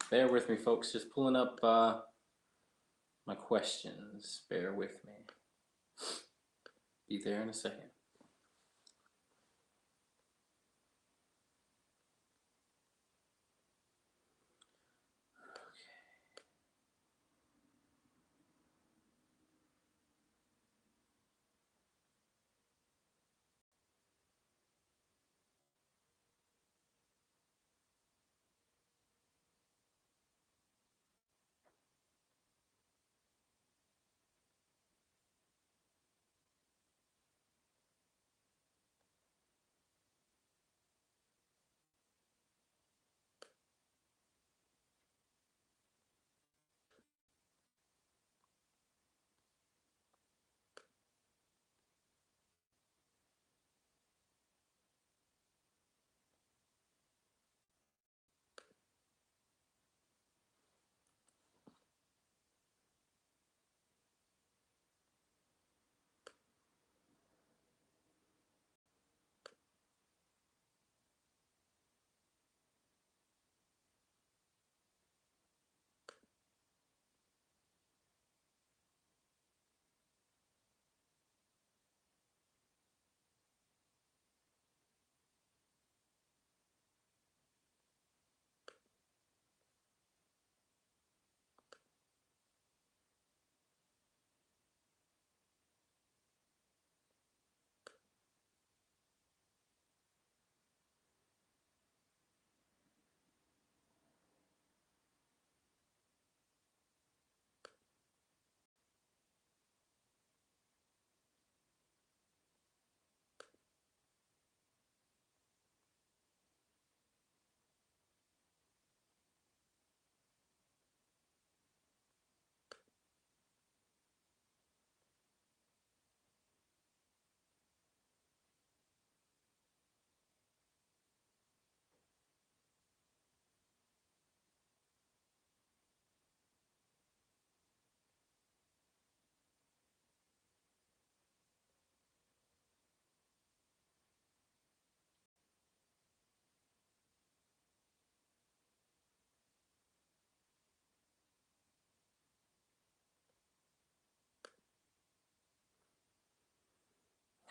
Bear with me, folks. Just pulling up my questions. Bear with me. Be there in a second.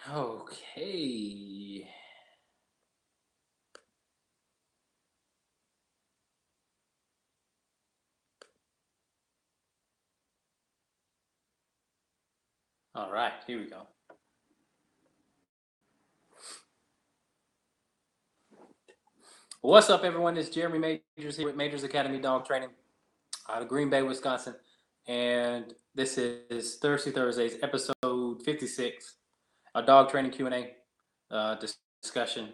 Okay. All right, here we go. What's up, everyone? It's Jeremy Majors here with Majors Academy Dog Training out of Green Bay, Wisconsin. And this is Thirsty Thursdays, episode 56, a dog training Q&A discussion.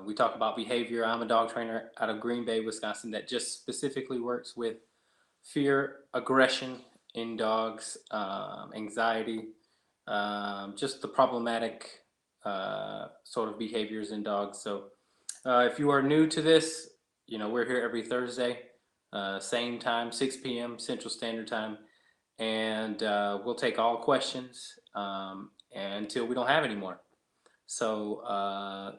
We talk about behavior. I'm a dog trainer out of Green Bay, Wisconsin that just specifically works with fear, aggression in dogs, anxiety, just the problematic sort of behaviors in dogs. So if you are new to this, we're here every Thursday, same time, 6 p.m. Central Standard Time, and we'll take all questions until we don't have any more. So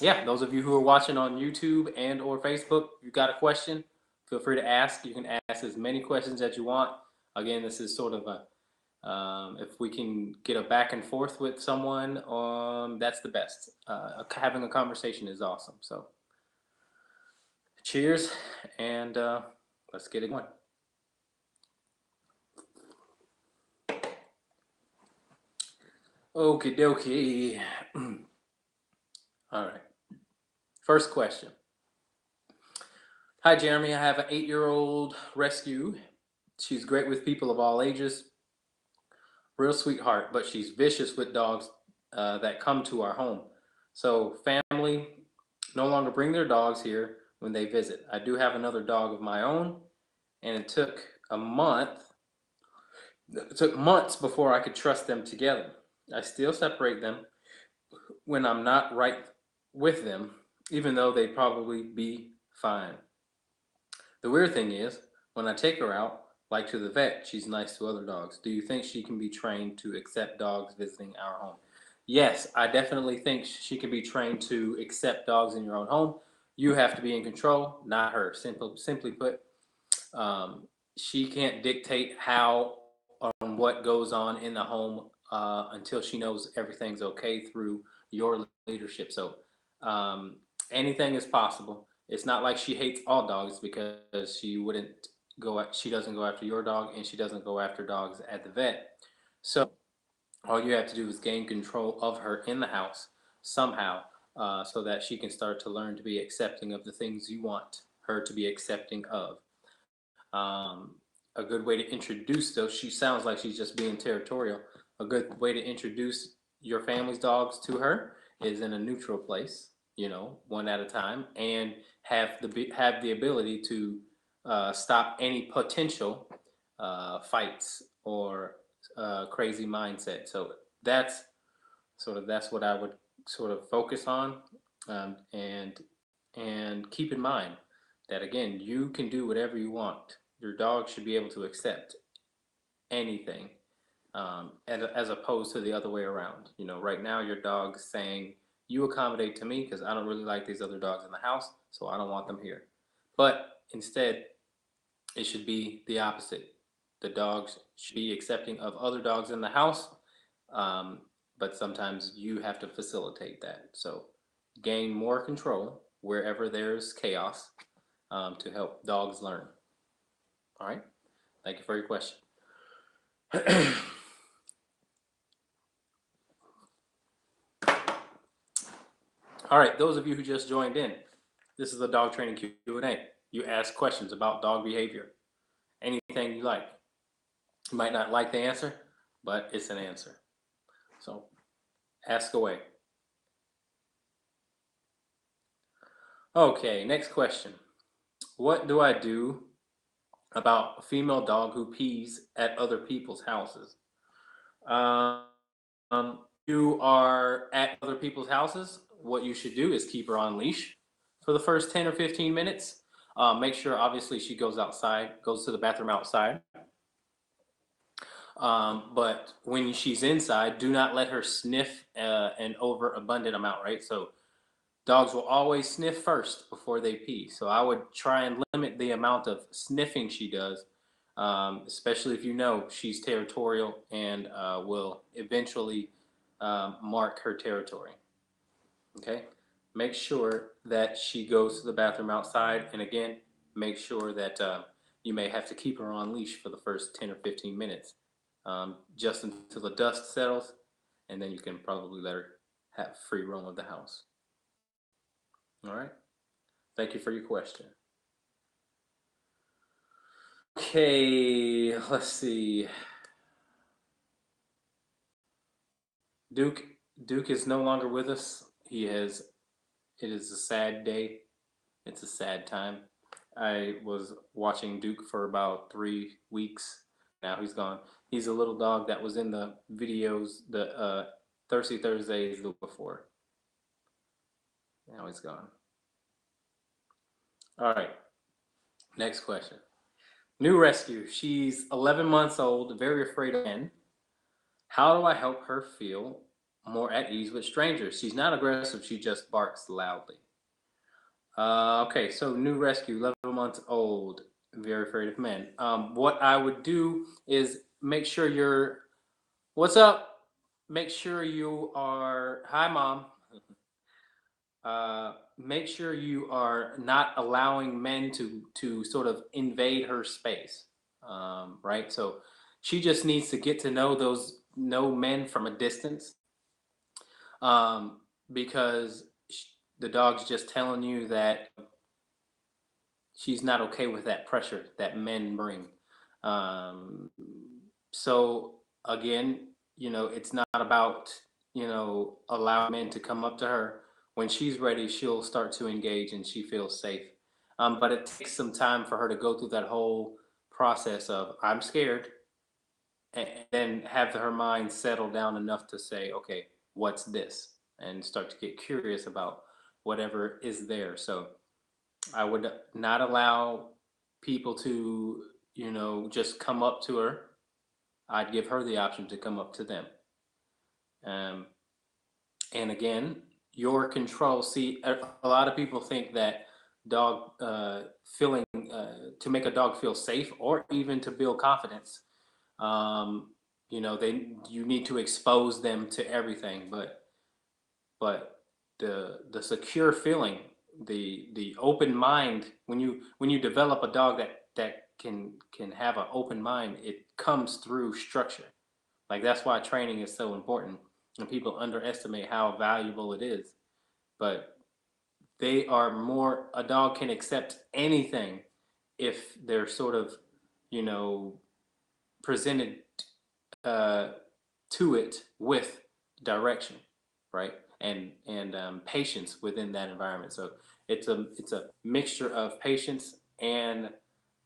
yeah, those of you who are watching on YouTube and or Facebook, if you've got a question, feel free to ask. You can ask as many questions as you want. Again, this is sort of a if we can get a back and forth with someone, that's the best. Having a conversation is awesome. So Cheers, and let's get it going. Okie dokie. All right. First question. Hi, Jeremy. I have an 8-year-old rescue. She's great with people of all ages. Real sweetheart, but she's vicious with dogs that come to our home. So, family no longer bring their dogs here when they visit. I do have another dog of my own, and it took months before I could trust them together. I still separate them when I'm not right with them, even though they'd probably be fine. The weird thing is, when I take her out, like to the vet, she's nice to other dogs. Do you think she can be trained to accept dogs visiting our home? Yes, I definitely think she can be trained to accept dogs in your own home. You have to be in control, not her. Simply put, um, she can't dictate how or what goes on in the home until she knows everything's okay through your leadership. So um, anything is possible. It's not like she hates all dogs because she doesn't go after your dog and she doesn't go after dogs at the vet. So all you have to do is gain control of her in the house somehow, so that she can start to learn to be accepting of the things you want her to be accepting of. A good way to introduce, though she sounds like she's just being territorial, a good way to introduce your family's dogs to her is in a neutral place, one at a time, and have the ability to stop any potential fights or crazy mindset. So that's what I would sort of focus on, and keep in mind that again, you can do whatever you want. Your dog should be able to accept anything, as opposed to the other way around. Right now your dog's saying, "You accommodate to me because I don't really like these other dogs in the house, so I don't want them here." But instead, it should be the opposite. The dogs should be accepting of other dogs in the house, um, but sometimes you have to facilitate that. So gain more control wherever there's chaos, to help dogs learn. All right. Thank you for your question. All right. Those of you who just joined in, this is the dog training Q&A. You ask questions about dog behavior. Anything you like. You might not like the answer, but it's an answer. So ask away. Okay, next question. What do I do about a female dog who pees at other people's houses? Um, you are at other people's houses. What you should do is keep her on leash for the first 10 or 15 minutes. Make sure, obviously, she goes to the bathroom outside. But when she's inside, do not let her sniff an overabundant amount, right? So dogs will always sniff first before they pee. So I would try and limit the amount of sniffing she does, especially if she's territorial and will eventually mark her territory. Okay? Make sure that she goes to the bathroom outside. And again, make sure that you may have to keep her on leash for the first 10 or 15 minutes, just until the dust settles. And then you can probably let her have free roam of the house. All right. Thank you for your question. Okay, let's see. Duke is no longer with us. It is a sad day. It's a sad time. I was watching Duke for about 3 weeks. Now he's gone. He's a little dog that was in the videos, the Thirsty Thursdays before. Now he's gone. All right. Next question. New rescue. She's 11 months old, very afraid of men. How do I help her feel more at ease with strangers? She's not aggressive. She just barks loudly. Okay, so new rescue, 11 months old, very afraid of men. What I would do is make sure what's up? Make sure you are, hi, mom. make sure you are not allowing men to sort of invade her space, right? So she just needs to get to know men from a distance, um, because the dog's just telling you that she's not okay with that pressure that men bring. Um, so again, it's not about, allowing men to come up to her. When she's ready, she'll start to engage and she feels safe. But it takes some time for her to go through that whole process of I'm scared, and then have her mind settle down enough to say, okay, what's this? And start to get curious about whatever is there. So I would not allow people to, just come up to her. I'd give her the option to come up to them. Um, and again, your control. See, a lot of people think that dog feeling to make a dog feel safe or even to build confidence, um, you need to expose them to everything. But the secure feeling, the open mind, when you develop a dog that can have an open mind, it comes through structure. Like that's why training is so important, and people underestimate how valuable it is. But they are more. A dog can accept anything if they're sort of, you know, presented uh, to it with direction, right? And patience within that environment. So it's a mixture of patience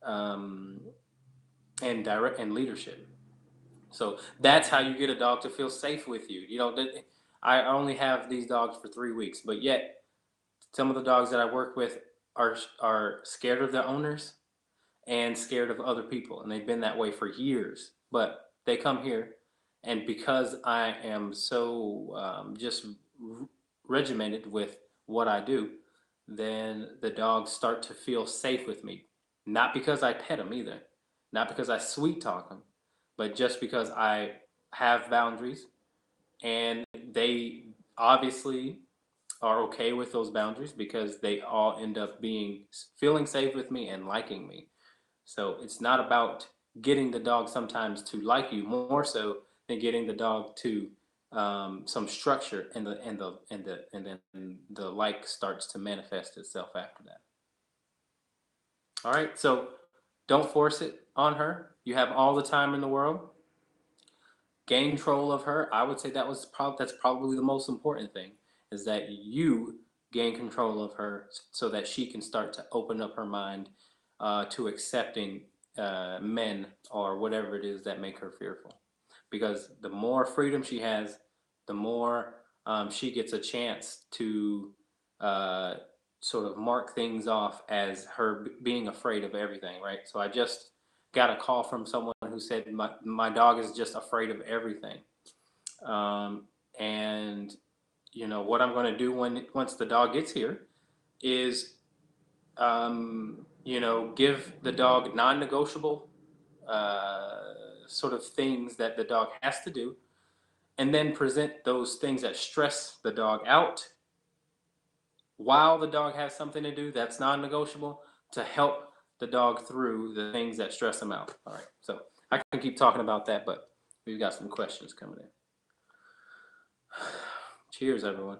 um, and direct and leadership. So that's how you get a dog to feel safe with you. I only have these dogs for 3 weeks, but yet some of the dogs that I work with are scared of their owners and scared of other people, and they've been that way for years. But they come here, and because I am so just regimented with what I do, then the dogs start to feel safe with me. Not because I pet them either, not because I sweet talk them, but just because I have boundaries, and they obviously are okay with those boundaries because they all end up feeling safe with me and liking me. So it's not about getting the dog sometimes to like you more so than getting the dog to some structure, and then the like starts to manifest itself after that. All right, so don't force it on her. You have all the time in the world. Gain control of her. I would say that's probably the most important thing, is that you gain control of her so that she can start to open up her mind to accepting men or whatever it is that make her fearful. Because the more freedom she has, the more she gets a chance to uh, sort of mark things off as her being afraid of everything, right? So I just got a call from someone who said my dog is just afraid of everything. And what I'm going to do once the dog gets here is give the dog non-negotiable uh, sort of things that the dog has to do, and then present those things that stress the dog out while the dog has something to do that's non-negotiable, to help the dog through the things that stress them out. All right, so I can keep talking about that, but we've got some questions coming in. Cheers, everyone.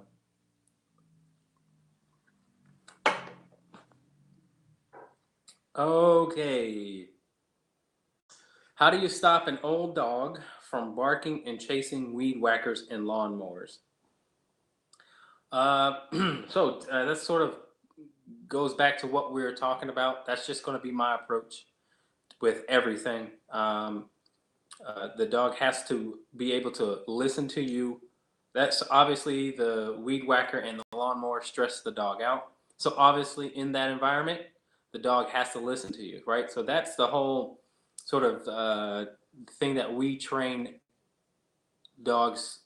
Okay. How do you stop an old dog from barking and chasing weed whackers and lawnmowers? That sort of goes back to what we were talking about. That's just going to be my approach with everything. The dog has to be able to listen to you. That's obviously the weed whacker and the lawnmower stress the dog out. So obviously in that environment, the dog has to listen to you, right? So that's the whole sort of thing that we train dogs.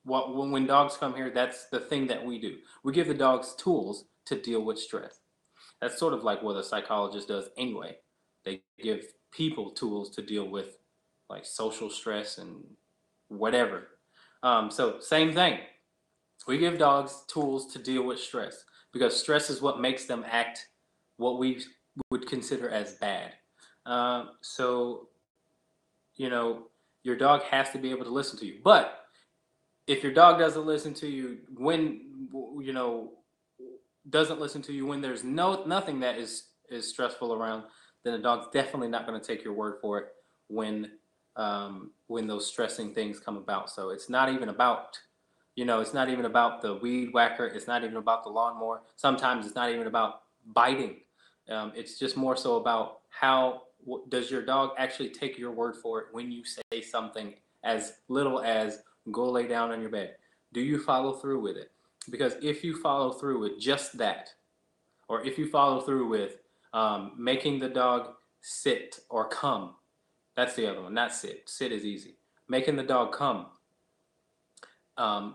When dogs come here, that's the thing that we do. We give the dogs tools to deal with stress. That's sort of like what a psychologist does anyway. They give people tools to deal with like social stress and whatever. So same thing. We give dogs tools to deal with stress because stress is what makes them act what we would consider as bad. So, you know, your dog has to be able to listen to you. But if your dog doesn't listen to you when, you know, doesn't listen to you when there's nothing that is stressful around, then the dog's definitely not going to take your word for it when those stressing things come about. So it's not even about, it's not even about the weed whacker. It's not even about the lawnmower. Sometimes it's not even about biting. It's just more so about how does your dog actually take your word for it when you say something as little as go lay down on your bed. Do you follow through with it? Because if you follow through with just that, or if you follow through with making the dog sit or come, that's the other one, not sit. Sit is easy. Making the dog come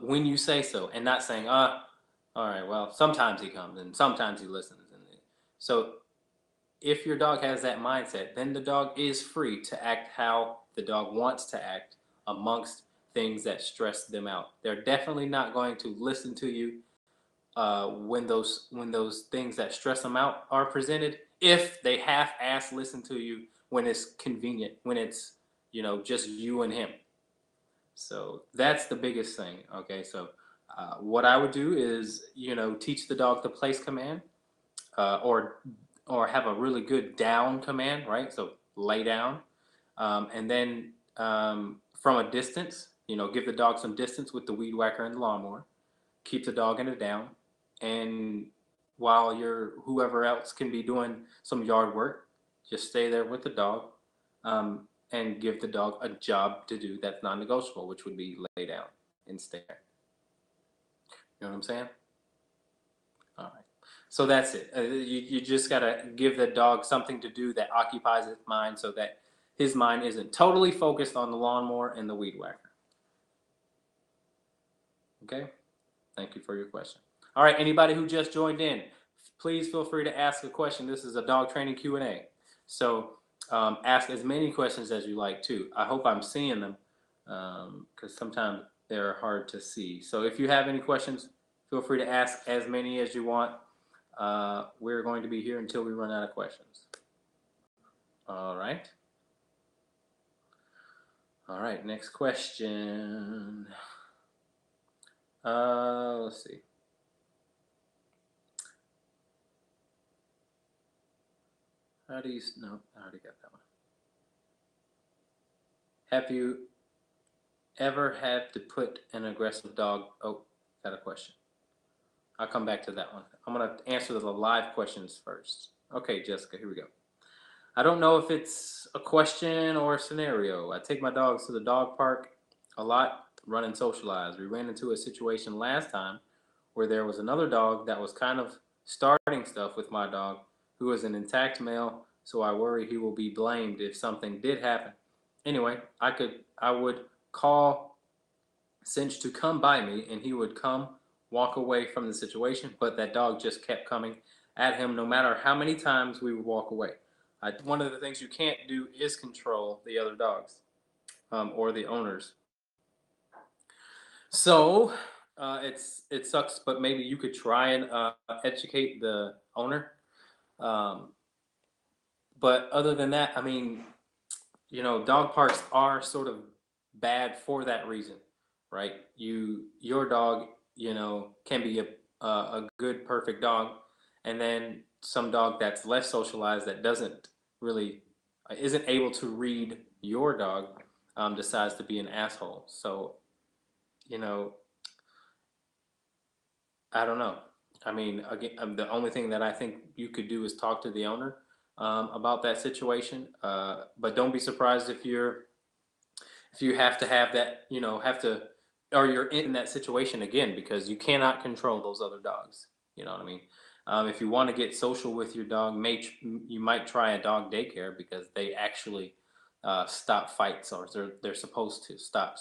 when you say so, and not saying, all right, well, sometimes he comes and sometimes he listens. And so if your dog has that mindset, then the dog is free to act how the dog wants to act amongst things that stress them out. They're definitely not going to listen to you when those things that stress them out are presented. If they half-ass listen to you when it's convenient, when it's just you and him. So that's the biggest thing. Okay, so what I would do is teach the dog the place command, or have a really good down command, right? So lay down, and then from a distance, give the dog some distance with the weed whacker and the lawnmower. Keep the dog in a down, and while whoever else can be doing some yard work, just stay there with the dog, and give the dog a job to do that's non-negotiable, which would be lay down and stay there. You know what I'm saying? All right. So that's it. You just got to give the dog something to do that occupies his mind so that his mind isn't totally focused on the lawnmower and the weed whacker. Okay? Thank you for your question. All right, anybody who just joined in, please feel free to ask a question. This is a dog training Q&A. So ask as many questions as you like too. I hope I'm seeing them because sometimes they're hard to see. So if you have any questions, feel free to ask as many as you want. We're going to be here until we run out of questions. All right. All right, next question. Let's see. How do you, no, I already got that one. Have you ever had to put an aggressive dog? Oh, got a question. I'll come back to that one. I'm going to answer the live questions first. Okay, Jessica, here we go. I don't know if it's a question or a scenario. I take my dogs to the dog park a lot, run and socialize. We ran into a situation last time where there was another dog that was kind of starting stuff with my dog who was an intact male, so I worry he will be blamed if something did happen. Anyway, I would call Cinch to come by me, and he would come, walk away from the situation, but that dog just kept coming at him no matter how many times we would walk away. One of the things you can't do is control the other dogs or the owners. So it sucks, but maybe you could try and educate the owner. But other than that, I mean, dog parks are sort of bad for that reason, right? Your dog, can be a good, perfect dog, and then some dog that's less socialized that doesn't really isn't able to read your dog decides to be an asshole. So, I don't know. I mean, again, the only thing that I think you could do is talk to the owner about that situation. But don't be surprised if you have to have that, or you're in that situation again because you cannot control those other dogs. You know what I mean? If you want to get social with your dog, you might try a dog daycare because they actually stop fights, or they're supposed to stop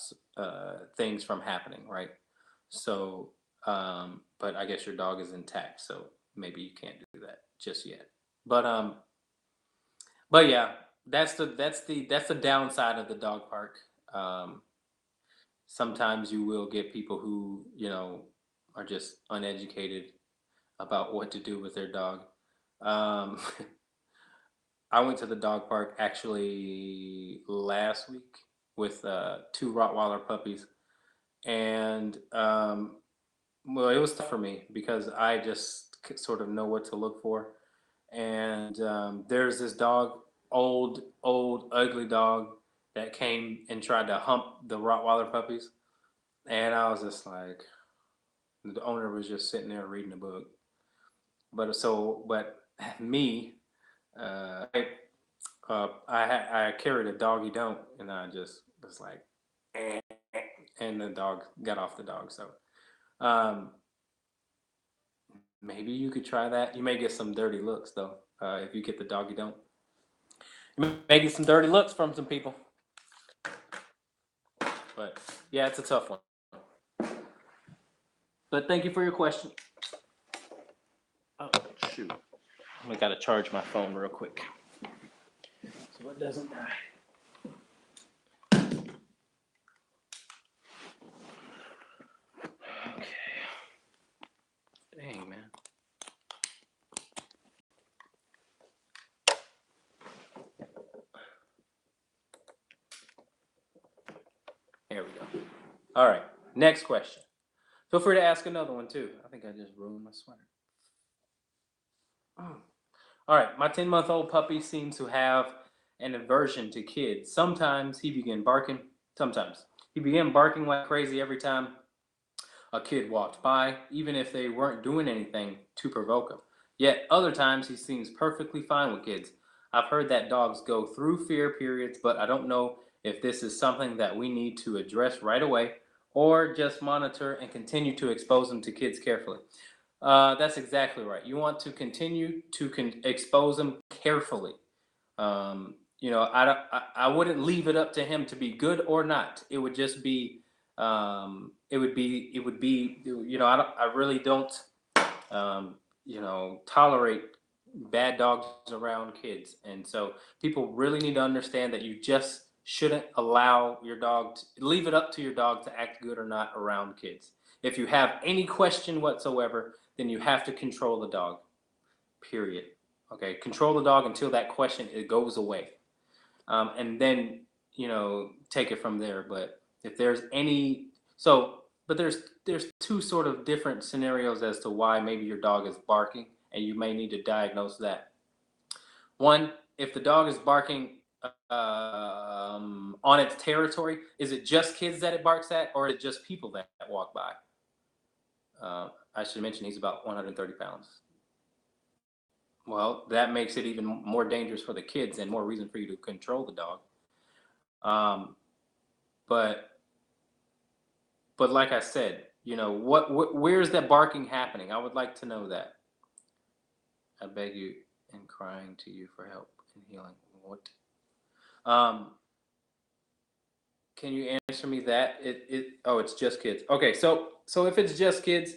things from happening, right? So, but I guess your dog is intact, so maybe you can't do that just yet. But but yeah, that's the downside of the dog park. Sometimes you will get people who are just uneducated about what to do with their dog. Um, I went to the dog park actually last week with two Rottweiler puppies, and well, it was tough for me because I just sort of know what to look for. And there's this dog, old, ugly dog that came and tried to hump the Rottweiler puppies, and I was just like, the owner was just sitting there reading a book. But me, uh, I, I carried a doggy don't, and I just was like, eh, and the dog got off the dog. So um, maybe you could try that. You may get some dirty looks though if you get the doggy don't. You may get some dirty looks from some people. But yeah, it's a tough one. But thank you for your question. Oh shoot! I gotta charge my phone real quick so it doesn't die. Okay. Dang, man. There we go. All right. Next question. Feel free to ask another one too. I think I just ruined my sweater. All right. My 10-month-old puppy seems to have an aversion to kids. Sometimes he began barking. Sometimes he began barking like crazy every time a kid walked by, even if they weren't doing anything to provoke him. Yet other times he seems perfectly fine with kids. I've heard that dogs go through fear periods, but I don't know if this is something that we need to address right away or just monitor and continue to expose them to kids carefully. That's exactly right. You want to continue to expose them carefully. I wouldn't leave it up to him to be good or not. It would just be, I really don't, tolerate bad dogs around kids. And so people really need to understand that you just shouldn't allow your dog to leave it up to your dog to act good or not around kids. If you have any question whatsoever, then you have to control the dog, period. Okay, control the dog until that question it goes away, and then take it from there. But if there's any, but there's two sort of different scenarios as to why maybe your dog is barking, and you may need to diagnose that. One, if the dog is barking on its territory, is it just kids that it barks at, or is it just people that walk by? I should mention he's about 130 pounds. Well, that makes it even more dangerous for the kids and more reason for you to control the dog. Um, but but like I said, where's that barking happening? I would like to know that. I beg you and crying to you for help and healing. What? Um, can you answer me that? It's just kids. Okay, so if it's just kids,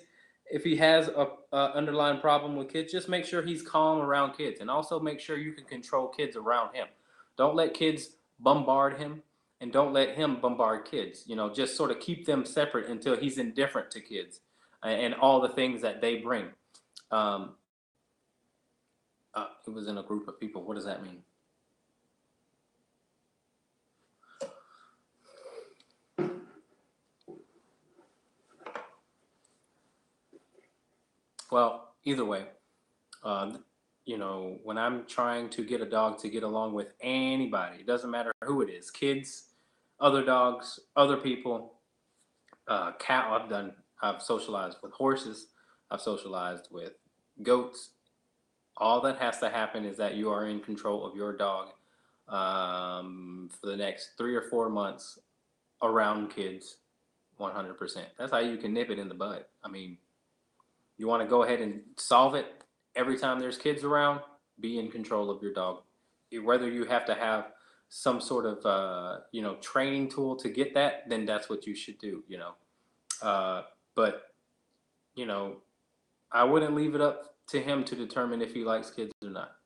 if he has a underlying problem with kids, just make sure he's calm around kids, and also make sure you can control kids around him. Don't let kids bombard him, and don't let him bombard kids. Just sort of keep them separate until he's indifferent to kids and all the things that they bring. Um, it was in a group of people. What does that mean? Well, either way, uh, when I'm trying to get a dog to get along with anybody, it doesn't matter who it is, kids, other dogs, other people, cow. I've socialized with horses. I've socialized with goats. All that has to happen is that you are in control of your dog for the next 3 or 4 months around kids, 100%. That's how you can nip it in the bud. I mean, you want to go ahead and solve it every time there's kids around, be in control of your dog. Whether you have to have some sort of training tool to get that, then that's what you should do. But I wouldn't leave it up to him to determine if he likes kids or not,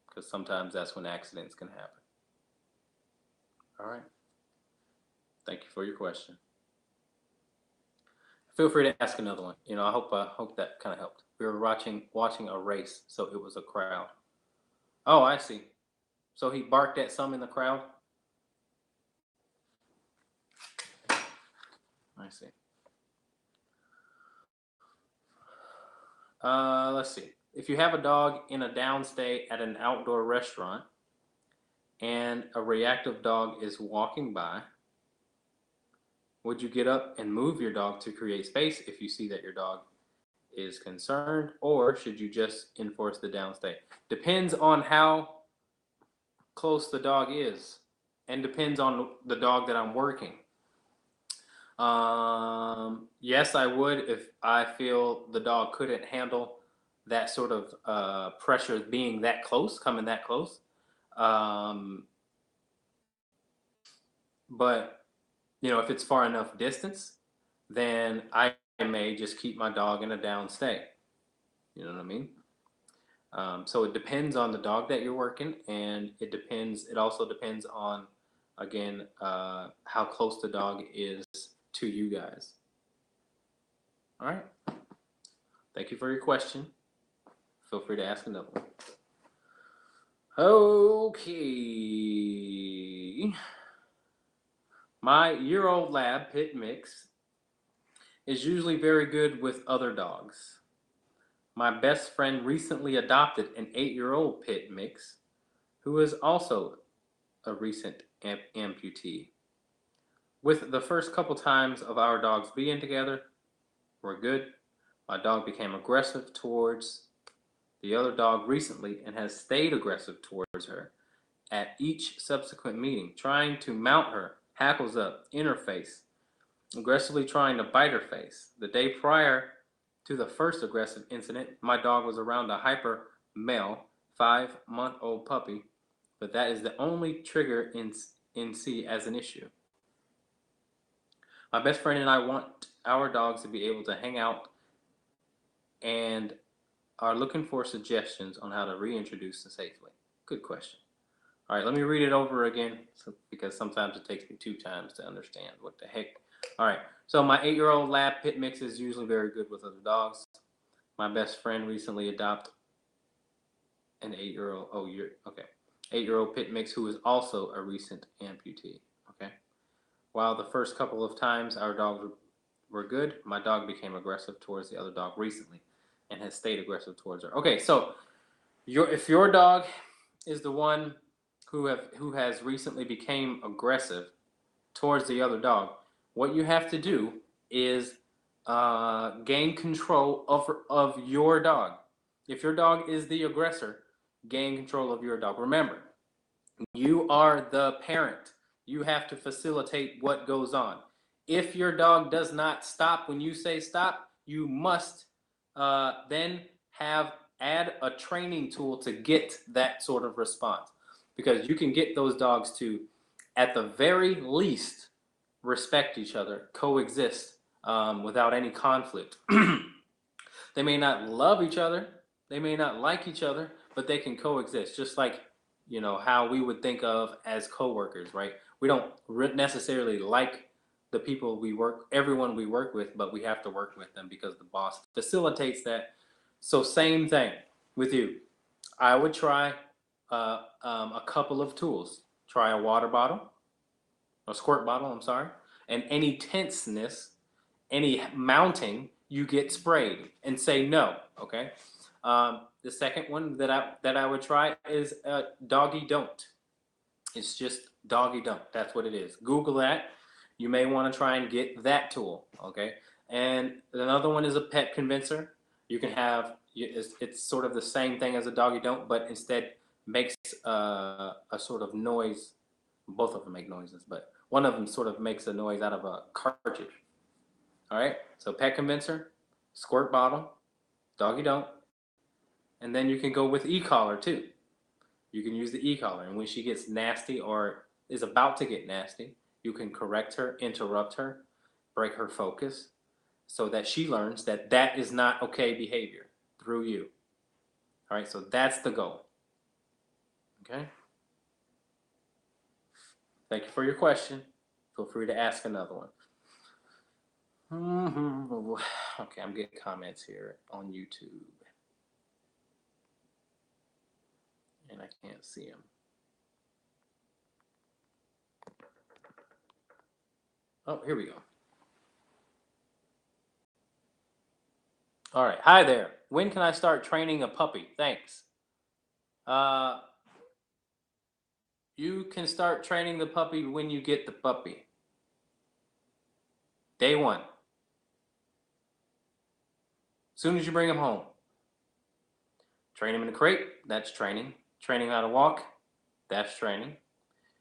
because sometimes that's when accidents can happen. All right. Thank you for your question. Feel free to ask another one. I hope that kind of helped. We were watching a race, so it was a crowd. Oh, I see. So he barked at some in the crowd. I see. Let's see. If you have a dog in a downstay at an outdoor restaurant and a reactive dog is walking by, would you get up and move your dog to create space if you see that your dog is concerned, or should you just enforce the downstay? Depends on how close the dog is, and depends on the dog that I'm working. Yes, I would if I feel the dog couldn't handle that sort of pressure being that close, coming that close. But if it's far enough distance, then I may just keep my dog in a downstay. You know what I mean? So it depends on the dog that you're working, and it also depends on, again, how close the dog is to you guys. All right. Thank you for your question. Feel free to ask another one. Okay. My year-old lab pit mix is usually very good with other dogs. My best friend recently adopted an 8-year-old pit mix who is also a recent amputee. With the first couple times of our dogs being together, we're good. My dog became aggressive towards the other dog recently and has stayed aggressive towards her at each subsequent meeting, trying to mount her, hackles up, in her face, aggressively trying to bite her face. The day prior to the first aggressive incident, my dog was around a hyper male 5-month-old puppy, but that is the only trigger in C as an issue. My best friend and I want our dogs to be able to hang out and are looking for suggestions on how to reintroduce them safely. Good question. All right, let me read it over again because sometimes it takes me 2 times to understand what the heck. All right, so my 8-year-old lab pit mix is usually very good with other dogs. My best friend recently adopted an 8-year-old, 8-year-old pit mix who is also a recent amputee. Okay. While the first couple of times our dogs were good, my dog became aggressive towards the other dog recently and has stayed aggressive towards her. Okay, so if your dog is the one who has recently became aggressive towards the other dog, what you have to do is gain control of your dog. If your dog is the aggressor, gain control of your dog. Remember, you are the parent. You have to facilitate what goes on. If your dog does not stop when you say stop, you must then add a training tool to get that sort of response, because you can get those dogs to, at the very least, respect each other, coexist without any conflict. They may not love each other, they may not like each other, but they can coexist, just like how we would think of as coworkers, right? We don't necessarily like the people everyone we work with, but we have to work with them because the boss facilitates that. So same thing with you. I would try a couple of tools. Try a water bottle, a squirt bottle, I'm sorry, and any tenseness, any mounting, you get sprayed and say no, okay? The second one that I would try is doggy don't. It's just doggy don't. That's what it is. Google that. You may want to try and get that tool, okay? And another one is a pet convincer. You can have, it's sort of the same thing as a doggy don't, but instead makes a sort of noise. Both of them make noises, but one of them sort of makes a noise out of a cartridge. All right, so pet convincer, squirt bottle, doggy don't, and then you can go with e-collar too. You can use the e-collar, and when she gets nasty or is about to get nasty, you can correct her, interrupt her, break her focus, so that she learns that that is not okay behavior through you. All right, so that's the goal. Okay? Thank you for your question. Feel free to ask another one. Okay, I'm getting comments here on YouTube, and I can't see them. Oh, here we go. All right. Hi there. When can I start training a puppy? Thanks. Uh, you can start training the puppy when you get the puppy. Day one. As soon as you bring him home. Train him in the crate. That's training. Training how to walk. That's training.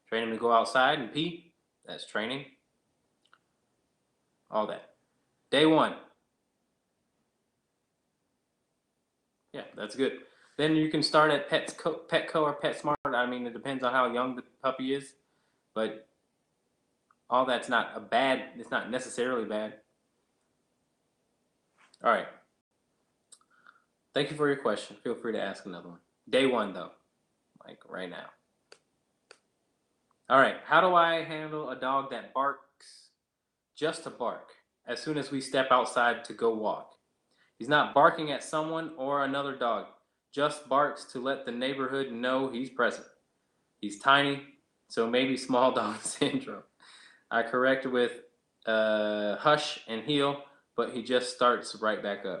Train him to go outside and pee. That's training. All that. Day one. Yeah, that's good. Then you can start at Petco or PetSmart. I mean, it depends on how young the puppy is, but all that's not a bad. It's not necessarily bad. All right. Thank you for your question. Feel free to ask another one. Day one, though, like right now. All right. How do I handle a dog that barks just to bark as soon as we step outside to go walk? He's not barking at someone or another dog, just barks to let the neighborhood know he's present. He's tiny, so maybe small dog syndrome. I correct with hush and heel, but he just starts right back up.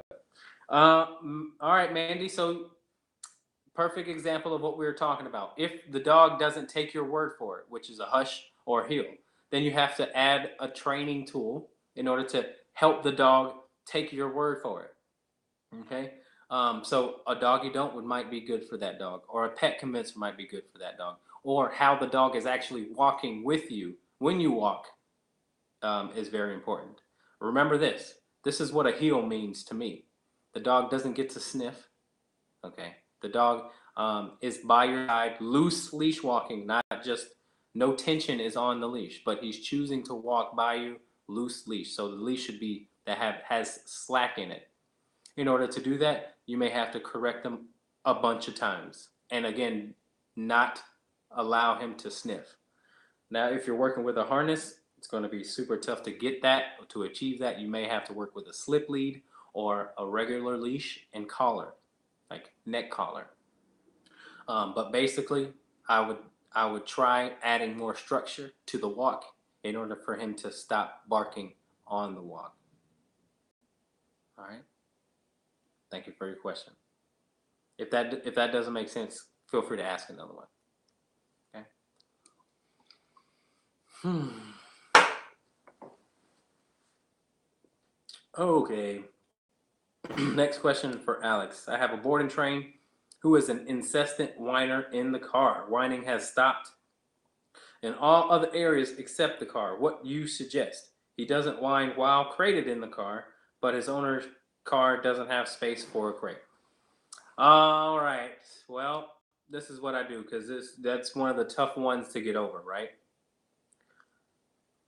All right, Mandy. So, perfect example of what we were talking about. If the dog doesn't take your word for it, which is a hush or heel, then you have to add a training tool in order to help the dog take your word for it. Okay. So a doggy don't might be good for that dog, or a pet convincer might be good for that dog, or how the dog is actually walking with you when you walk is very important. Remember this. This is what a heel means to me. The dog doesn't get to sniff. Okay. The dog is by your side, loose leash walking, not just no tension is on the leash, but he's choosing to walk by you loose leash. So the leash should be has slack in it. In order to do that, you may have to correct them a bunch of times. And again, not allow him to sniff. Now, if you're working with a harness, it's going to be super tough to get that. To achieve that, you may have to work with a slip lead or a regular leash and collar, like neck collar. But basically, I would try adding more structure to the walk in order for him to stop barking on the walk. All right. Thank you for your question. If that doesn't make sense, feel free to ask another one. Okay. Okay. Next question for Alex. I have a board and train who is an incessant whiner in the car. Whining has stopped in all other areas except the car. What you suggest? He doesn't whine while crated in the car, but his owner's car doesn't have space for a crate. All right. Well, this is what I do because that's one of the tough ones to get over, right?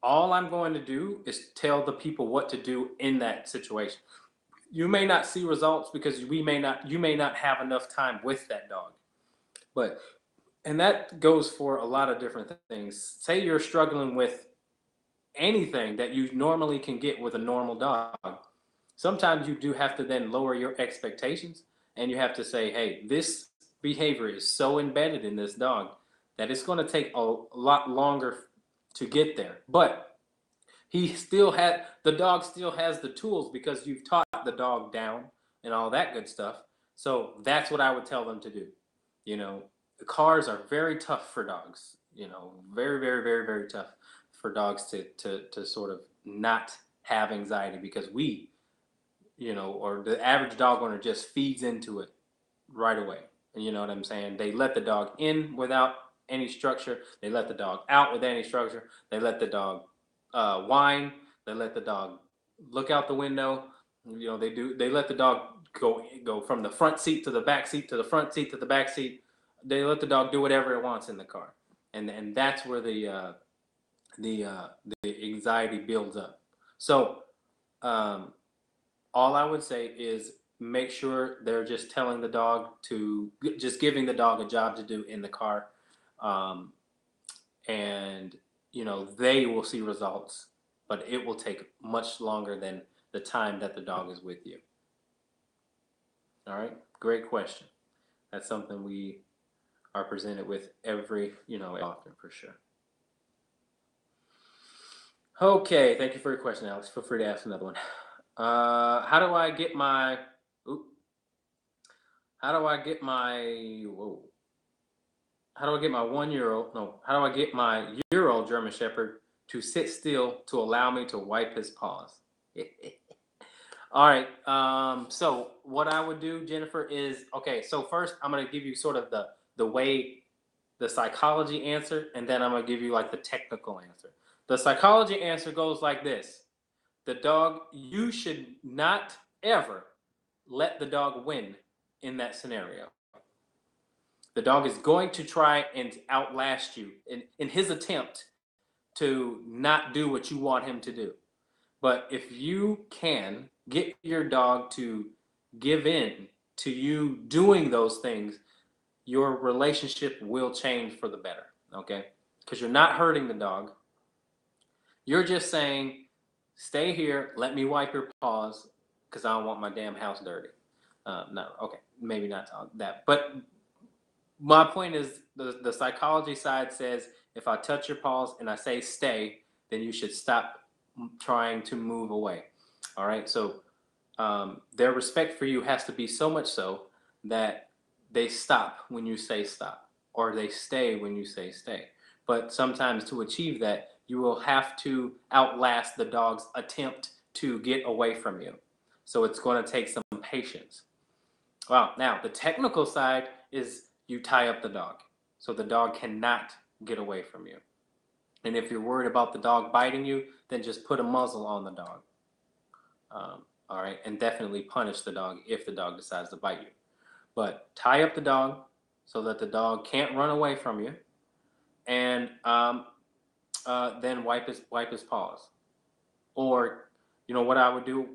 All I'm going to do is tell the people what to do in that situation. You may not see results because you may not have enough time with that dog. And that goes for a lot of different things. Say you're struggling with anything that you normally can get with a normal dog. Sometimes you do have to then lower your expectations and you have to say, hey, this behavior is so embedded in this dog that it's going to take a lot longer to get there. But the dog still has the tools because you've taught the dog down and all that good stuff. So that's what I would tell them to do. The cars are very tough for dogs. Very, very, very, very tough for dogs to sort of not have anxiety because or the average dog owner just feeds into it right away. And you know what I'm saying? They let the dog in without any structure. They let the dog out with any structure. They let the dog whine. They let the dog look out the window. They let the dog go from the front seat to the back seat to the front seat to the back seat. They let the dog do whatever it wants in the car, and that's where the anxiety builds up. So all I would say is make sure they're just telling the dog just giving the dog a job to do in the car, and they will see results but it will take much longer than the time that the dog is with you. All right, great question. That's something we are presented with every, often for sure. Okay, thank you for your question, Alex. Feel free to ask another one. How do I get my? Oop, how do I get my? Whoa. How do I get my 1 year old? No, how do I get my year-old German Shepherd to sit still to allow me to wipe his paws? All right. So what I would do, Jennifer, is okay. So first, I'm gonna give you sort of the way the psychology answer, and then I'm gonna give you like the technical answer. The psychology answer goes like this: the dog, you should not ever let the dog win in that scenario. The dog is going to try and outlast you in his attempt to not do what you want him to do. But if you can get your dog to give in to you doing those things, your relationship will change for the better, okay? Because you're not hurting the dog. You're just saying, stay here, let me wipe your paws, because I don't want my damn house dirty. No, okay, maybe not that. But my point is the psychology side says if I touch your paws and I say stay, then you should stop trying to move away. All right. So their respect for you has to be so much so that they stop when you say stop, or they stay when you say stay. But sometimes to achieve that, you will have to outlast the dog's attempt to get away from you. So it's going to take some patience. Well, now the technical side is you tie up the dog so the dog cannot get away from you. And if you're worried about the dog biting you, then just put a muzzle on the dog. All right, and definitely punish the dog if the dog decides to bite you. But tie up the dog so that the dog can't run away from you, and then wipe his paws. Or, what I would do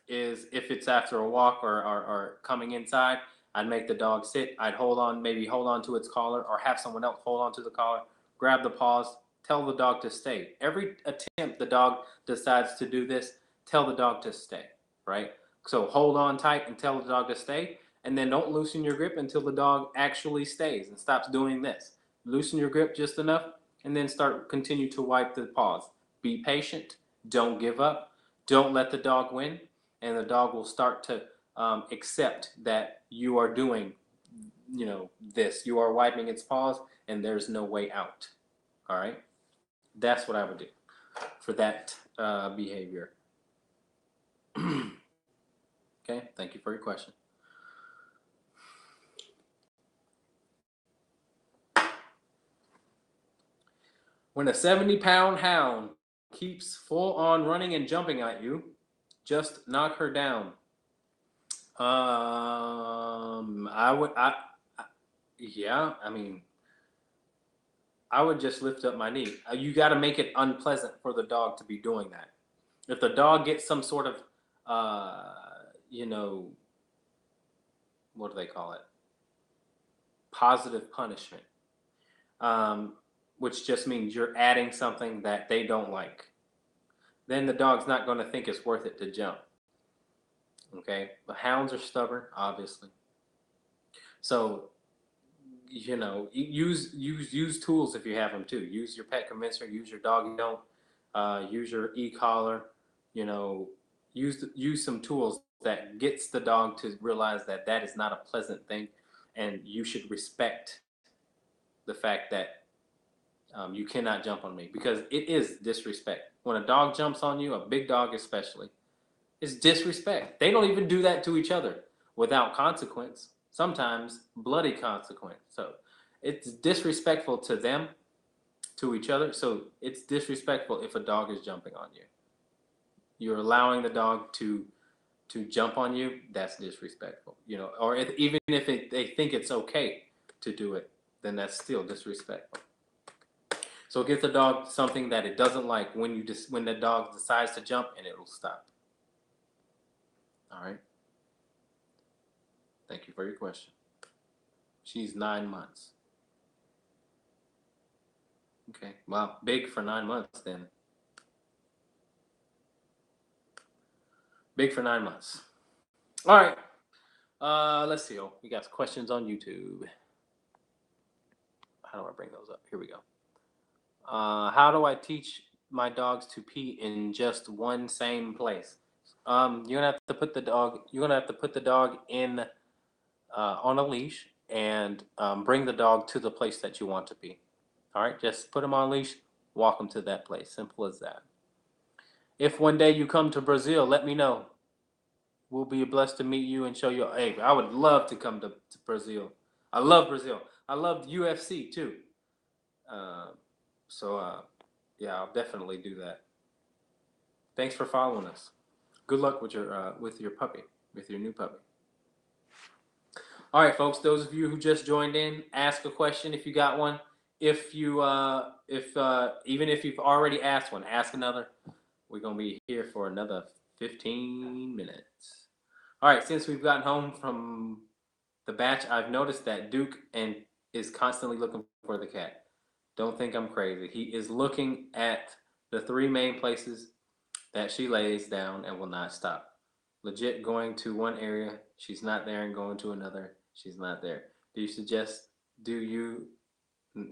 is if it's after a walk or coming inside, I'd make the dog sit. I'd hold on to its collar, or have someone else hold on to the collar, grab the paws, tell the dog to stay. Every attempt the dog decides to do this, tell the dog to stay, right? So hold on tight and tell the dog to stay, and then don't loosen your grip until the dog actually stays and stops doing this. Loosen your grip just enough, and then continue to wipe the paws. Be patient. Don't give up. Don't let the dog win, and the dog will start to accept that you are doing, this. You are wiping its paws, and there's no way out. All right? That's what I would do for that behavior. Okay, thank you for your question. When a 70-pound hound keeps full on running and jumping at you, just knock her down. Yeah, I mean, I would just lift up my knee. You got to make it unpleasant for the dog to be doing that. If the dog gets some sort of, what do they call it? Positive punishment, which just means you're adding something that they don't like. Then the dog's not going to think it's worth it to jump. Okay, the hounds are stubborn, obviously. So, use tools if you have them too. Use your pet convincer. Use your doggy don't. Use your e-collar. Use some tools that gets the dog to realize that is not a pleasant thing, and you should respect the fact that you cannot jump on me, because it is disrespect. When a dog jumps on you, a big dog especially, it's disrespect. They don't even do that to each other without consequence. Sometimes bloody consequence. So it's disrespectful to them, to each other. So it's disrespectful if a dog is jumping on you. You're allowing the dog to jump on you. That's disrespectful. Or even if they think it's okay to do it, then that's still disrespectful. So get the dog something that it doesn't like when the dog decides to jump, and it will stop. All right. Thank you for your question. She's 9 months. Okay. Well, big for 9 months then. Big for 9 months. All right. Let's see. Oh, we got questions on YouTube. How do I bring those up? Here we go. How do I teach my dogs to pee in just one same place? You're gonna have to put the dog. You're gonna have to put the dog in on a leash and bring the dog to the place that you want to pee. All right, just put him on a leash, walk him to that place. Simple as that. If one day you come to Brazil, let me know. We'll be blessed to meet you and show you. Hey, I would love to come to Brazil. I love Brazil. I love UFC too. Uh, so yeah, I'll definitely do that. Thanks for following us. Good luck with your puppy, with your new puppy. All right, folks. Those of you who just joined in, ask a question if you got one. If you even if you've already asked one, ask another. We're gonna be here for another 15 minutes. All right. Since we've gotten home from the batch, I've noticed that Duke is constantly looking for the cat. Don't think I'm crazy. He is looking at the three main places that she lays down and will not stop. Legit going to one area, she's not there, and going to another, she's not there. Do you suggest, do you,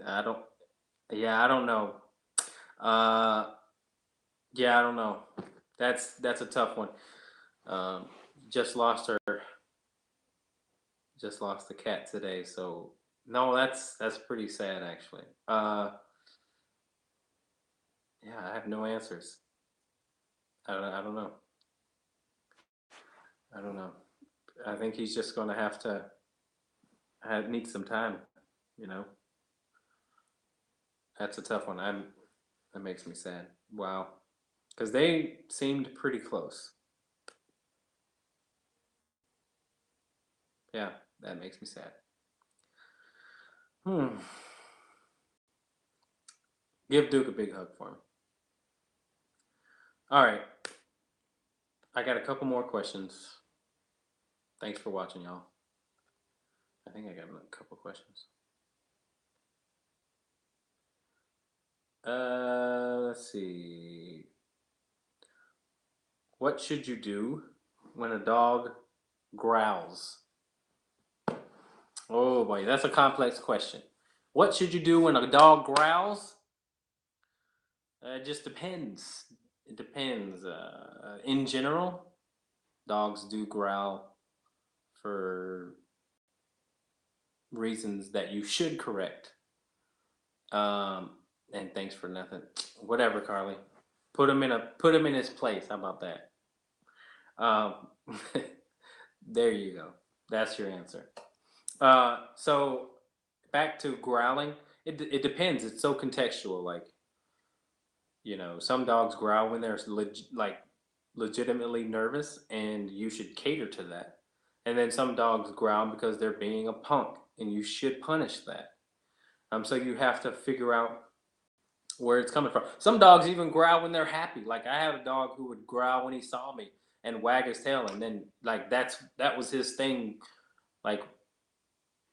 I don't, yeah, I don't know. Uh, yeah, I don't know. That's a tough one. Um, just lost the cat today, so no, that's pretty sad actually. Yeah, I have no answers. I don't know. I don't know. I think he's just going to have to need some time. You know, that's a tough one. That makes me sad. Wow, because they seemed pretty close. Yeah, that makes me sad. Hmm. Give Duke a big hug for me. All right. I got a couple more questions. Thanks for watching, y'all. I think I got a couple questions. Let's see. What should you do when a dog growls? Oh boy, that's a complex question. What should you do when a dog growls? It just depends. It depends. In general, dogs do growl for reasons that you should correct. And thanks for nothing. Whatever, Carly. Put him in his place. How about that? Um, there you go. That's your answer. So back to growling. It depends. It's so contextual. Like, some dogs growl when they're legitimately nervous, and you should cater to that. And then some dogs growl because they're being a punk, and you should punish that. So you have to figure out where it's coming from. Some dogs even growl when they're happy. Like, I had a dog who would growl when he saw me and wag his tail, and then like that was his thing. Like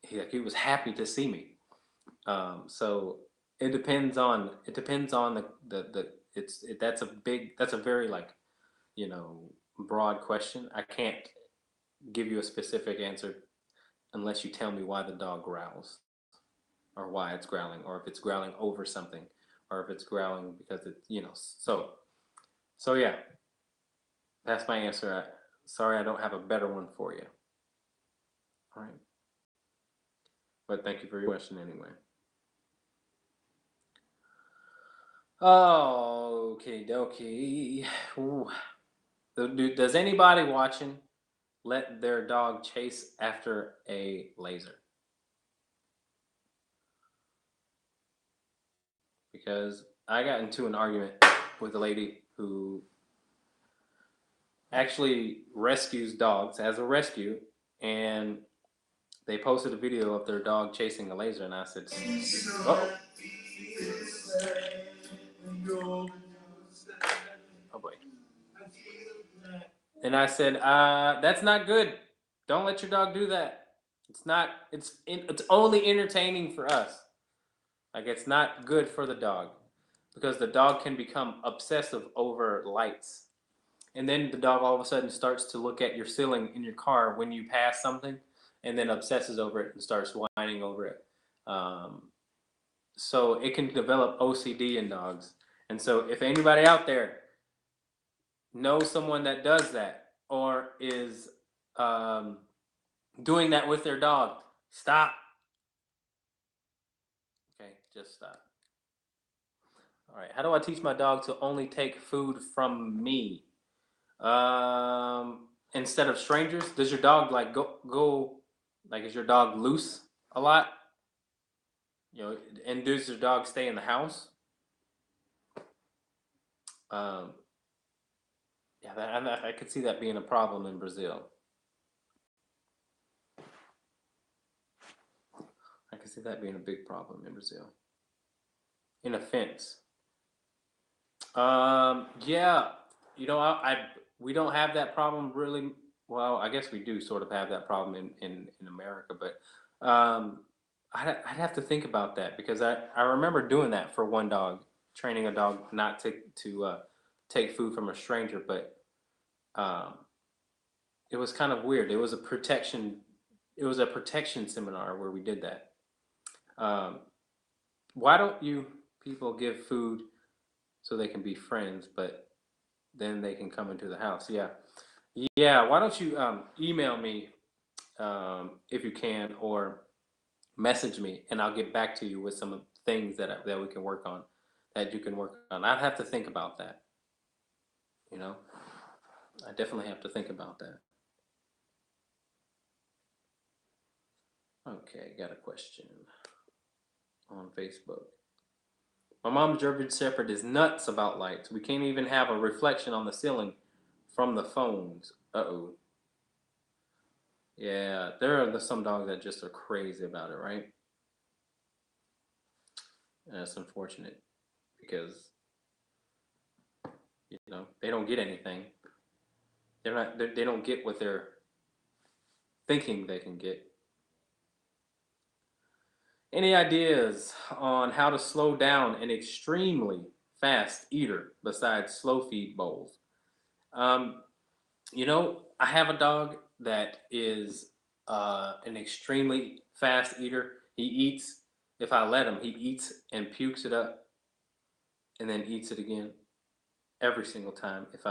he was happy to see me. So it depends on that's a very broad question. I can't give you a specific answer unless you tell me why the dog growls, or why it's growling, or if it's growling over something, or if it's growling because so yeah, that's my answer. Sorry, I don't have a better one for you. All right, but thank you for your question anyway. Okay, dokie. Does anybody watching let their dog chase after a laser? Because I got into an argument with a lady who actually rescues dogs as a rescue, and they posted a video of their dog chasing a laser, and I said, "Oh, oh boy!" And I said, "That's not good. Don't let your dog do that. It's not. It's only entertaining for us. Like, it's not good for the dog, because the dog can become obsessive over lights. And then the dog all of a sudden starts to look at your ceiling in your car when you pass something, and then obsesses over it and starts whining over it. Um, so it can develop OCD in dogs. And so if anybody out there knows someone that does that or is um, doing that with their dog, stop. Okay, just stop. All right. How do I teach my dog to only take food from me instead of strangers? Does your dog like go like is your dog loose a lot? You know, and does your dog stay in the house? Um, yeah, I could see that being a problem in Brazil. I could see that being a big problem in Brazil. In a fence. Yeah, you know, we don't have that problem really. Well, I guess we do sort of have that problem in America, but I'd have to think about that because I remember doing that for one dog, training a dog not to take food from a stranger, but um, it was kind of weird. It was a protection seminar where we did that. Um, why don't you people give food so they can be friends, but then they can come into the house? Yeah, yeah. Why don't you email me if you can, or message me, and I'll get back to you with some things that we can work on, that you can work on. I'd have to think about that. You know, I definitely have to think about that. Okay, got a question on Facebook. My mom's German Shepherd is nuts about lights. We can't even have a reflection on the ceiling from the phones. Uh-oh. Yeah, there are some dogs that just are crazy about it, right? And that's unfortunate because, you know, they don't get anything. They don't get what they're thinking they can get. Any ideas on how to slow down an extremely fast eater besides slow feed bowls? Um, You know, I have a dog that is an extremely fast eater. He eats, if I let him, he eats and pukes it up and then eats it again every single time if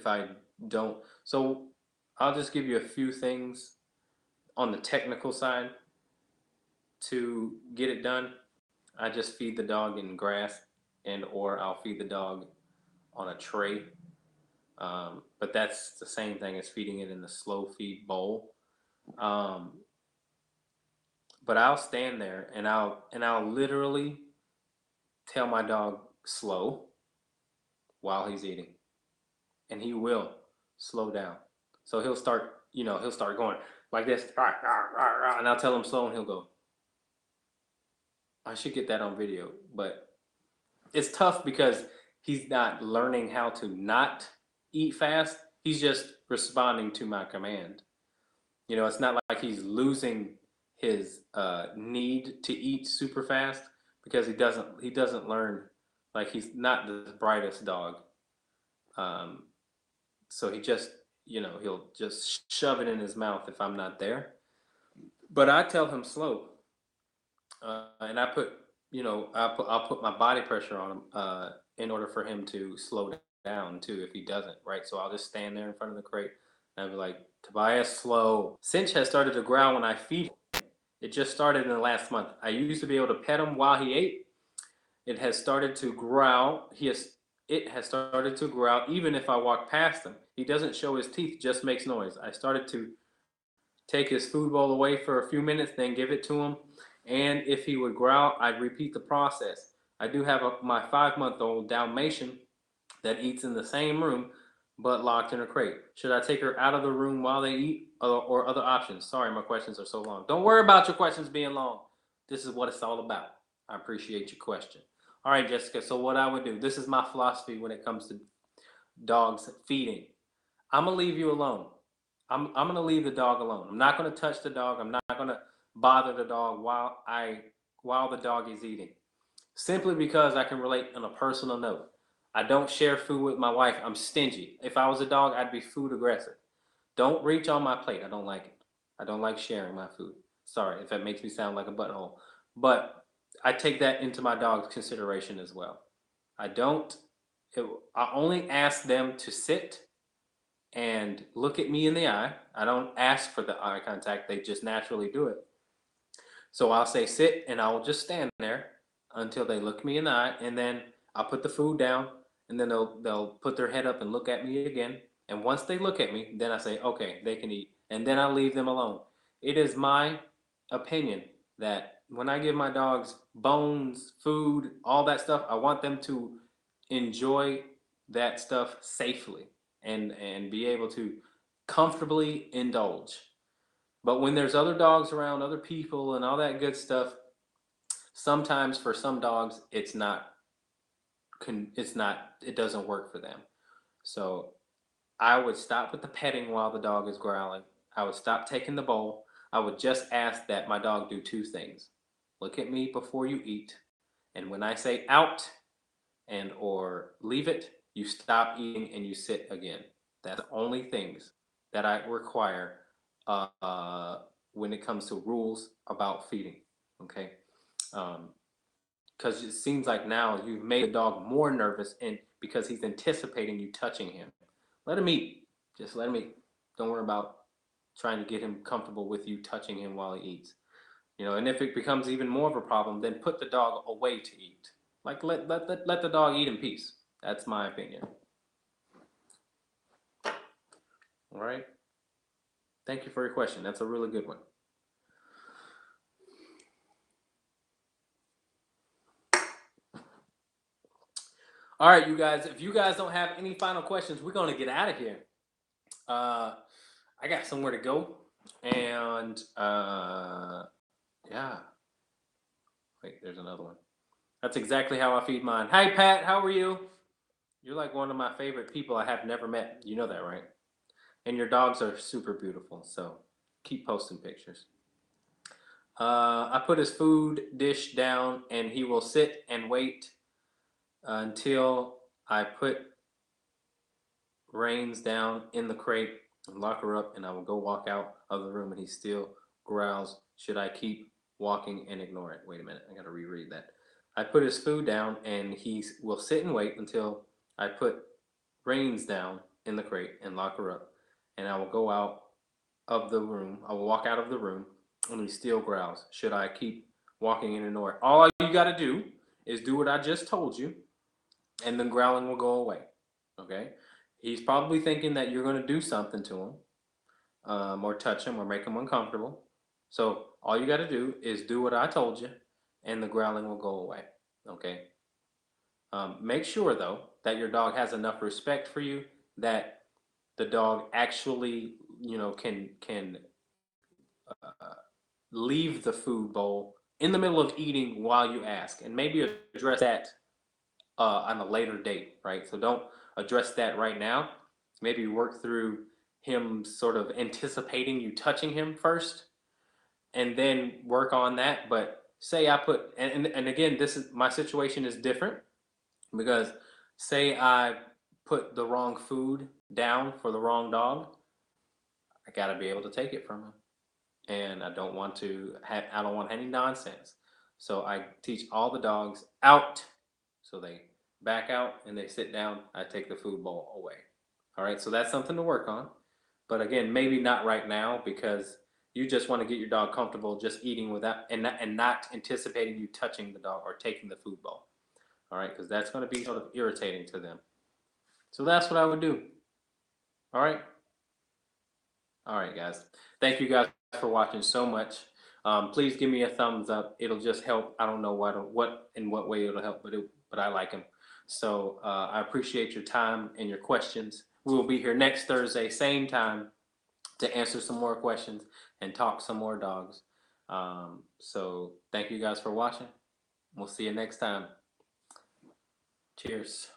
I don't. So I'll just give you a few things on the technical side to get it done. I just feed the dog in grass and or I'll feed the dog on a tray. But that's the same thing as feeding it in the slow feed bowl. Um, but I'll stand there and I'll literally tell my dog slow while he's eating, and he will slow down. So he'll start going like this, and I'll tell him slow, and he'll go. I should get that on video, but it's tough because he's not learning how to not eat fast. He's just responding to my command. You know, it's not like he's losing his need to eat super fast because he doesn't learn, like he's not the brightest dog. Um, so he just he'll just shove it in his mouth if I'm not there. But I tell him slow, and I'll put my body pressure on him in order for him to slow down too if he doesn't, right? So I'll just stand there in front of the crate and I'll be like, Tobias, slow. Cinch has started to growl when I feed him. It just started in the last month. I used to be able to pet him while he ate. It has started to growl. It has started to growl even if I walk past him. He doesn't show his teeth, just makes noise. I started to take his food bowl away for a few minutes, then give it to him. And if he would growl, I'd repeat the process. I do have my 5-month-old Dalmatian that eats in the same room, but locked in a crate. Should I take her out of the room while they eat, or other options? Sorry, my questions are so long. Don't worry about your questions being long. This is what it's all about. I appreciate your question. All right, Jessica. So what I would do, this is my philosophy when it comes to dogs feeding. I'm gonna leave you alone. I'm gonna leave the dog alone. I'm not gonna touch the dog. I'm not gonna bother the dog while the dog is eating. Simply because I can relate on a personal note. I don't share food with my wife. I'm stingy. If I was a dog, I'd be food aggressive. Don't reach on my plate. I don't like it. I don't like sharing my food. Sorry if that makes me sound like a butthole. But I take that into my dog's consideration as well. I don't, I only ask them to sit and look at me in the eye. I don't ask for the eye contact, they just naturally do it. So I'll say sit and I will just stand there until they look me in the eye, and then I'll put the food down, and then they'll put their head up and look at me again. And once they look at me, then I say, okay, they can eat. And then I leave them alone. It is my opinion that when I give my dogs bones, food, all that stuff, I want them to enjoy that stuff safely and be able to comfortably indulge. But when there's other dogs around, other people, and all that good stuff, sometimes for some dogs, it doesn't work for them. So I would stop with the petting while the dog is growling. I would stop taking the bowl. I would just ask that my dog do two things. Look at me before you eat. And when I say out and or leave it, you stop eating and you sit again. That's the only things that I require when it comes to rules about feeding. Okay. Because it seems like now you've made the dog more nervous and because he's anticipating you touching him. Let him eat. Just let him eat. Don't worry about trying to get him comfortable with you touching him while he eats. And if it becomes even more of a problem, then put the dog away to eat. Like let the dog eat in peace. That's my opinion. All right. Thank you for your question. That's a really good one. All right, you guys. If you guys don't have any final questions, we're gonna get out of here. I got somewhere to go, and yeah. Wait, there's another one. That's exactly how I feed mine. Hi, Pat. How are you? You're like one of my favorite people I have never met. You know that, right? And your dogs are super beautiful. So keep posting pictures. I put his food dish down, and he will sit and wait until I put Reins down in the crate and lock her up, and I will go walk out of the room, and he still growls. Should I keep walking and ignore it? Wait a minute, I gotta reread that. I put his food down, and he will sit and wait until I put Reins down in the crate and lock her up, and I will go out of the room. I will walk out of the room, and he still growls. Should I keep walking and ignore it? All you gotta do is do what I just told you, and the growling will go away. Okay? He's probably thinking that you're going to do something to him, or touch him, or make him uncomfortable. So all you got to do is do what I told you, and the growling will go away. Okay. Make sure though that your dog has enough respect for you that the dog actually, can leave the food bowl in the middle of eating while you ask, and maybe address that on a later date, right? So don't address that right now. Maybe work through him sort of anticipating you touching him first, and then work on that. But say I put, and again, this is my situation is different because say I put the wrong food down for the wrong dog, I got to be able to take it from him, and I don't want any nonsense. So I teach all the dogs out. So they back out and they sit down. I take the food bowl away. All right, so that's something to work on. But again, maybe not right now because you just want to get your dog comfortable just eating without and not anticipating you touching the dog or taking the food bowl. All right, because that's going to be sort of irritating to them. So that's what I would do. All right. All right, guys. Thank you guys for watching so much. Please give me a thumbs up. It'll just help. I don't know what in what way it'll help, but I like them. So I appreciate your time and your questions. We will be here next Thursday, same time, to answer some more questions and talk some more dogs. So thank you guys for watching. We'll see you next time. Cheers.